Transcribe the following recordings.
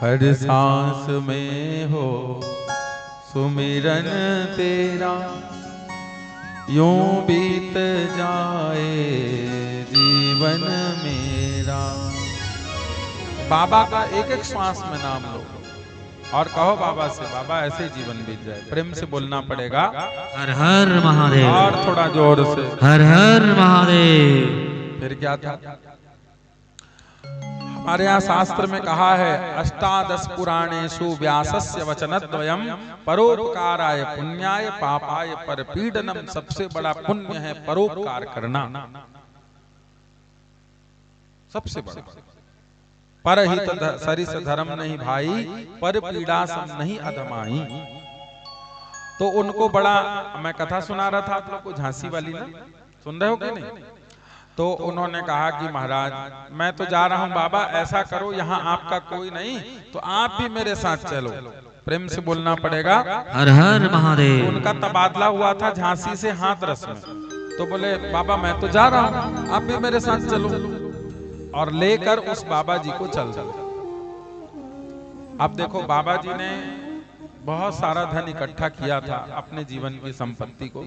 हर सांस में हो सुमिरन तेरा, यूं बीत जाए जीवन मेरा। बाबा का एक एक श्वास में नाम लो और कहो बाबा से, बाबा ऐसे जीवन बीत जाए। प्रेम से बोलना पड़ेगा, हर हर महादेव। और थोड़ा जोर से, हर हर महादेव। फिर क्या था? हमारे यहाँ शास्त्र में कहा है, अष्टादश पुराणेषु व्यासस्य वचनद्वयम् परोपकाराय पुण्याय पापाय परपीडनम। सबसे बड़ा पुण्य है परोपकार करना, सबसे बड़ा। परहित सरिस धर्म नहीं भाई, पर पीड़ा सम नहीं अधमाई। तो उनको बड़ा, मैं कथा सुना रहा था आप लोग को, झांसी वाली ना, सुन रहे हो कि नहीं? तो उन्होंने कहा कि महाराज मैं तो जा रहा हूं, बाबा ऐसा करो यहाँ आपका कोई नहीं तो आप भी मेरे साथ चलो। प्रेम से बोलना पड़ेगा, हर हर महादेव। उनका तबादला हुआ था झांसी से हाथरस में, तो बोले बाबा मैं तो जा रहा हूं, आप भी मेरे साथ चलो। और लेकर उस बाबा जी को चल चल। अब देखो बाबा जी ने बहुत सारा धन इकट्ठा किया था अपने जीवन की संपत्ति को,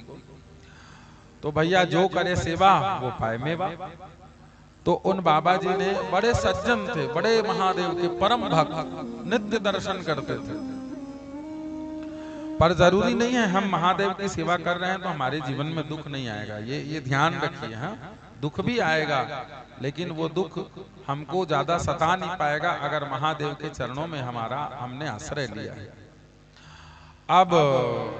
तो भैया जो करे सेवा वो पाए मेवा। तो उन बाबा जी ने, बड़े सज्जन थे, बड़े महादेव के परम भक्त, नित्य दर्शन करते थे। पर जरूरी नहीं है हम महादेव की सेवा कर रहे हैं तो हमारे जीवन में दुख नहीं आएगा, ये ध्यान रखिए। हाँ, दुख भी आएगा, लेकिन वो दुख हमको ज्यादा सता नहीं पाएगा अगर महादेव के चरणों में हमने आश्रय लिया है। अब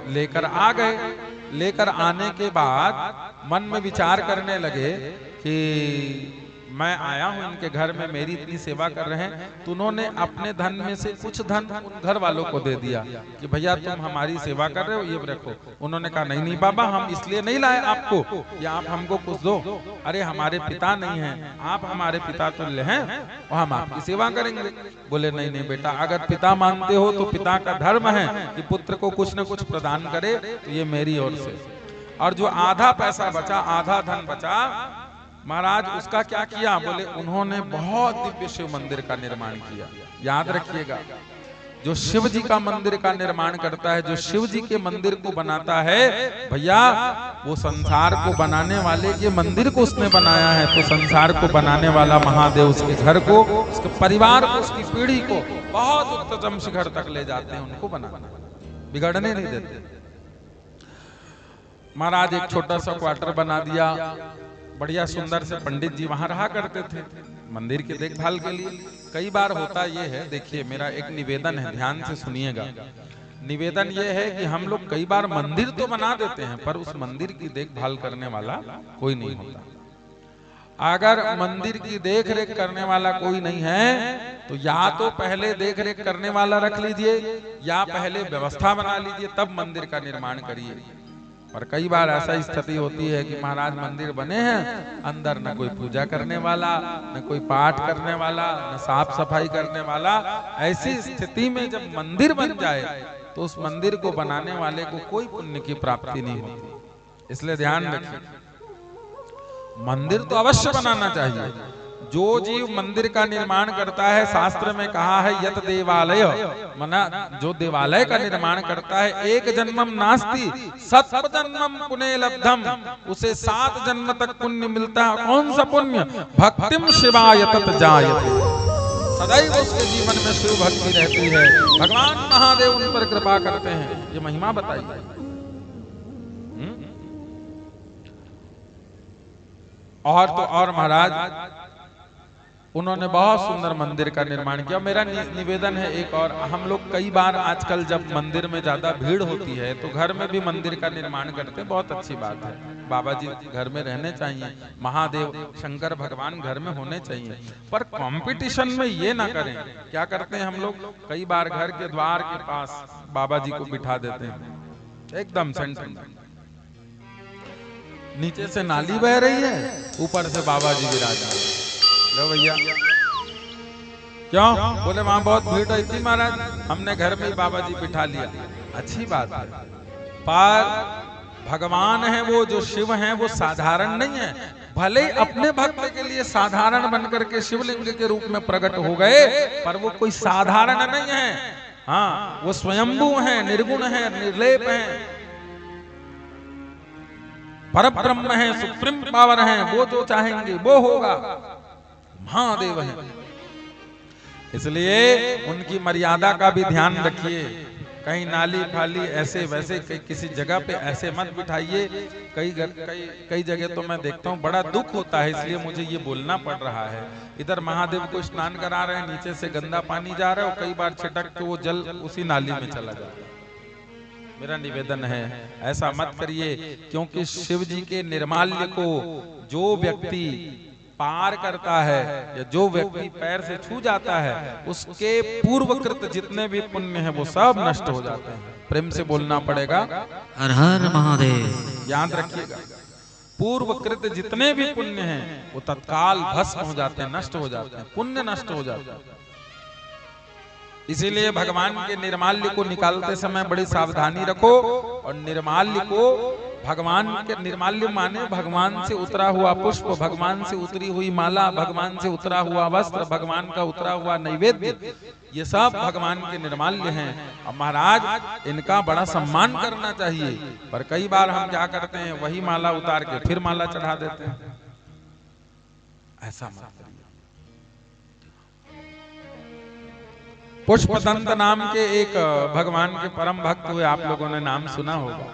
लेकर आ गए, लेकर आने के बाद मन में विचार करने लगे कि मैं आया हूं इनके घर में, मेरी इतनी सेवा कर रहे हैं, तो उन्होंने अपने धन में से कुछ धन उन घर वालों को दे दिया कि भैया तुम हमारी सेवा कर रहे हो, ये रखो। उन्होंने कहा नहीं नहीं बाबा, हम इसलिए नहीं लाए आपको या आप हमको कुछ दो, अरे हमारे पिता नहीं हैं, आप हमारे पिता तुल्य हैं और हम आपकी सेवा करेंगे। बोले नहीं नहीं बेटा, अगर पिता मानते हो तो पिता का धर्म है कि पुत्र को कुछ न कुछ प्रदान करे, तो ये मेरी ओर से। और जो आधा पैसा बचा, आधा धन बचा, महाराज उसका क्या किया? बोले उन्होंने बहुत दिव्य शिव मंदिर का निर्माण किया। याद रखिएगा, जो शिव जी का मंदिर का निर्माण करता है, जो शिव जी के मंदिर को बनाता है, भैया वो संसार को बनाने वाले के मंदिर को उसने बनाया है, तो संसार को बनाने वाला महादेव उसके घर को, उसके परिवार को, उसकी पीढ़ी को बहुत उच्चतम शिखर तक ले जाते हैं। उनको बनाना, बिगड़ने नहीं देते। महाराज एक छोटा सा क्वार्टर बना दिया, बढ़िया सुंदर से पंडित जी वहां रहा करते थे मंदिर की देखभाल के लिए। कई बार होता ये है, देखिए मेरा एक निवेदन है, ध्यान से सुनिएगा। निवेदन ये है कि हम लोग कई बार मंदिर तो बना देते हैं पर उस मंदिर की देखभाल करने वाला कोई नहीं होता। अगर मंदिर की देख रेख करने वाला कोई नहीं है तो या तो पहले देख रेख करने वाला रख लीजिए या पहले व्यवस्था बना लीजिए, तब मंदिर का निर्माण करिए। और कई बार ऐसा स्थिति होती है कि महाराज मंदिर बने हैं, अंदर न कोई पूजा करने वाला, न कोई पाठ करने वाला, न साफ सफाई करने वाला। ऐसी स्थिति में जब मंदिर बन जाए तो उस मंदिर को बनाने वाले को कोई पुण्य की प्राप्ति नहीं होती। इसलिए ध्यान रखिए, मंदिर तो अवश्य बनाना चाहिए। जो जीव मंदिर का निर्माण करता है, शास्त्र में कहा है यत देवालय, मना जो देवालय का निर्माण करता है, एक जन्मम नास्ति सत जन्मम पुण्य लब्धम, उसे 7 जन्म तक पुण्य मिलता है। कौन सा पुण्य? भक्तिम शिवाय तत जायते, सदैव उसके जीवन में शिव भक्ति रहती है, भगवान महादेव उन पर कृपा करते हैं। ये महिमा बताई। और तो और महाराज उन्होंने बहुत सुंदर मंदिर का निर्माण किया। मेरा निवेदन है एक और, हम लोग कई बार आजकल जब मंदिर में ज्यादा भीड़ होती है तो घर में भी मंदिर का निर्माण करते हैं, बहुत अच्छी बात है। बाबा जी घर में रहने चाहिए, महादेव शंकर भगवान घर में होने चाहिए, पर कंपटीशन में ये ना करें। क्या करते हैं हम लोग, कई बार घर के द्वार के पास बाबा जी को बिठा देते हैं, एकदम सेंटर में, नीचे से नाली बह रही है, ऊपर से बाबा जी विराजमान। लो भैया, क्यों? बोले वहां बहुत भीड़ है थी महाराज, हमने घर में ही बाबा जी बिठा लिया। अच्छी बात है, पर भगवान है वो, जो शिव हैं वो साधारण नहीं है। भले ही अपने भक्त के लिए साधारण बनकर के शिवलिंग के रूप में प्रकट हो गए, पर वो कोई साधारण नहीं है। हाँ, वो स्वयंभू हैं, निर्गुण हैं, निर्लेप हैं, परब्रह्म हैं, सुप्रीम पावर हैं। वो जो चाहेंगे वो होगा, महादेव हैं। इसलिए उनकी मर्यादा का भी ध्यान रखिए। कहीं नाली फाली ऐसे वैसे किसी जगह पे ऐसे मत बिठाइए। कई जगह तो मैं देखता हूँ बड़ा दुख होता है, इसलिए मुझे ये बोलना पड़ रहा है। इधर महादेव को स्नान करा रहे हैं, नीचे से गंदा पानी जा रहा है और कई बार छिटक के वो जल उसी नाली में चला जाता है। मेरा निवेदन है ऐसा मत करिए, क्योंकि शिव जी के निर्माल्य को जो व्यक्ति पार करता है या जो व्यक्ति पैर से छू जाता है, उसके पूर्वकृत जितने भी पुण्य हैं वो सब नष्ट हो जाते हैं। प्रेम से बोलना पड़ेगा, हर हर महादेव। याद रखिएगा, पूर्वकृत जितने भी पुण्य हैं वो तत्काल भस्म हो जाते हैं, नष्ट हो जाते हैं, पुण्य नष्ट हो जाते हैं। इसीलिए भगवान के निर्माल्य को निकालते समय बड़ी सावधानी रखो। और निर्माल्य को, भगवान के निर्माल्य माने भगवान से उतरा हुआ पुष्प, भगवान से उतरी हुई माला, भगवान से उतरा हुआ वस्त्र, भगवान का उतरा हुआ नैवेद्य, ये सब भगवान के निर्माल्य हैं। अब महाराज इनका बड़ा सम्मान करना चाहिए, पर कई बार हम क्या करते हैं, वही माला उतार के फिर माला चढ़ा देते हैं। ऐसा मत करिए। पुष्पदंत नाम के एक भगवान के परम भक्त हुए, आप लोगों ने नाम सुना होगा।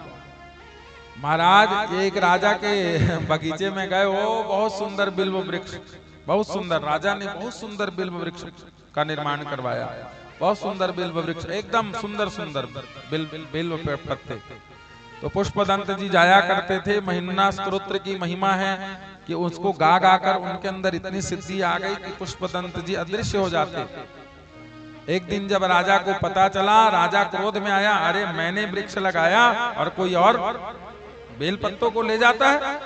महाराज एक राजा के बगीचे में गए, वो बहुत सुंदर बिल्व वृक्ष, बहुत सुंदर, राजा ने बहुत सुंदर बिल्व वृक्ष का निर्माण करवाया। बहुत सुंदर बिल्व वृक्ष, एकदम सुंदर सुंदर बिल्व पत्ते। तो पुष्पदंत जी जाया करते थे। महिन्ना स्तोत्र की महिमा है कि उसको गा गा कर उनके अंदर इतनी सिद्धि आ गई कि पुष्पदंत जी अदृश्य हो जाते। एक दिन जब राजा को पता चला, राजा क्रोध में आया, अरे मैंने वृक्ष लगाया और कोई और बेल पत्तों को ले जाता है।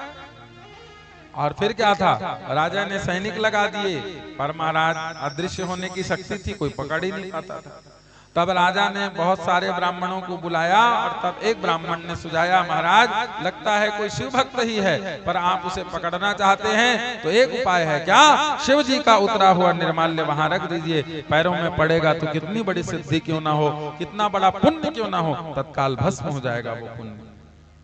और फिर क्या था, राजा ने सैनिक लगा दिए, पर महाराज अदृश्य होने की शक्ति थी, कोई पकड़ ही नहीं पाता था। तब राजा ने बहुत सारे ब्राह्मणों को बुलाया और तब एक ब्राह्मण ने सुझाया, महाराज लगता है कोई शिव भक्त ही है, पर आप उसे पकड़ना चाहते हैं तो एक उपाय है, क्या, शिव जी का उतरा हुआ निर्माल्य वहां रख दीजिए, पैरों में पड़ेगा तो कितनी बड़ी सिद्धि क्यों ना हो, कितना बड़ा पुण्य क्यों ना हो, तत्काल भस्म हो जाएगा वो पुण्य।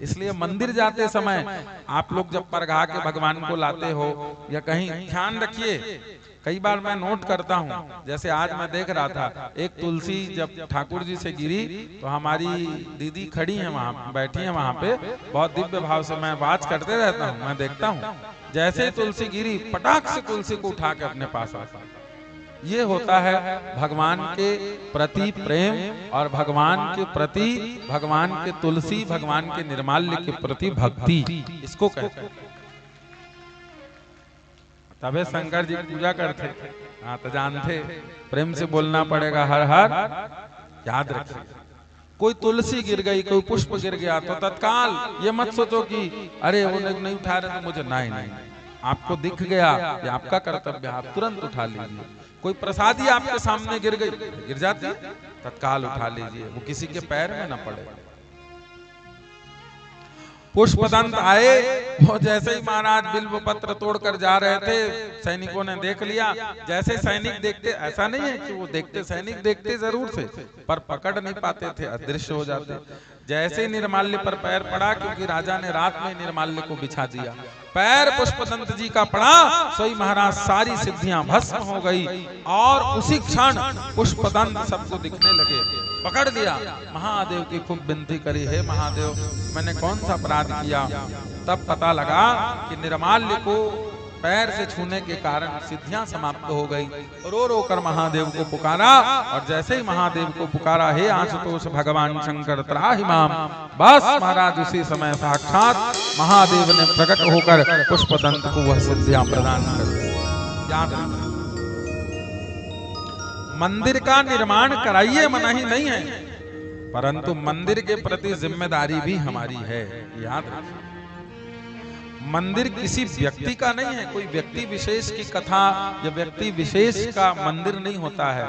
इसलिए मंदिर जाते समय आप लोग जब परघा के भगवान को लाते हो या कहीं, ध्यान रखिए, कई बार मैं नोट करता हूँ, जैसे आज मैं देख रहा था, एक तुलसी जब ठाकुर जी से गिरी तो हमारी दीदी खड़ी है वहां, बैठी है वहां पे, बहुत दिव्य भाव से मैं बात करते रहता हूँ, मैं देखता हूँ, जैसे ही तुलसी गिरी पटाख से तुलसी को उठा के अपने पास आता। ये होता है भगवान के प्रति प्रेम और भगवान के प्रति, भगवान के तुलसी, भगवान के निर्माल्य के प्रति भक्ति, इसको कहते हैं। तबे शंकर जी पूजा करते। हाँ तो जानते, प्रेम से बोलना पड़ेगा, हर हर। याद रखिए, कोई तुलसी गिर गई, कोई पुष्प गिर गया तो तत्काल ये मत सोचो कि अरे वो नहीं उठा रहे तो मुझे, नहीं, आपको दिख गया, ये आपका कर्तव्य, आप तुरंत उठा लीजिए। कोई प्रसादी आपके सामने गिर गई, गिर जाती है, तत्काल उठा लीजिए, वो किसी के पैर में न पड़े। पुष्पदंत आए, वो जैसे ही महाराज बिल्व पत्र तोड़कर जा रहे थे, सैनिकों ने देख लिया। जैसे सैनिक देखते, ऐसा नहीं है कि वो देखते, सैनिक देखते जरूर थे पर पकड़ नहीं पाते थे, अदृश्य हो जाते। जैसे निर्माल्य पर पैर पड़ा, क्योंकि राजा ने रात में निर्माल्य को बिछा दिया, पैर पुष्पदंत जी का पड़ा, सोई महाराज सारी सिद्धियां भस्म हो गई। और उसी क्षण पुष्पदंत सबको दिखने लगे, पकड़ लिया, महादेव की खूब विनती करी, हे महादेव मैंने कौन सा अपराध किया। तब पता लगा कि निर्माल्य को पैर से छूने के कारण सिद्धियां समाप्त हो गई। रो रो कर महादेव को पुकारा, और जैसे ही महादेव को पुकारा, हे आशुतोष भगवान शंकर त्राहि माम, बस महाराज उसी समय साक्षात महादेव ने प्रकट होकर पुष्पदंत को वह सिद्धियां प्रदान कर दी। याद रखना, मंदिर का निर्माण कराइए मना ही नहीं है, परंतु मंदिर के प्रति जिम्मेदारी भी हमारी है। याद रखना, मंदिर किसी व्यक्ति का नहीं है, कोई व्यक्ति विशेष की कथा या व्यक्ति विशेष का मंदिर नहीं होता है।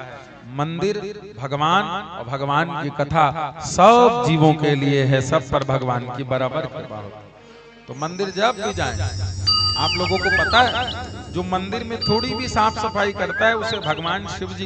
मंदिर भगवान और भगवान की कथा सब जीवों के लिए है, सब पर भगवान की बराबर कृपा होती है। तो मंदिर जब भी जाएं आप लोगों को पता है, जो मंदिर में थोड़ी भी साफ सफाई करता है उसे भगवान शिव जी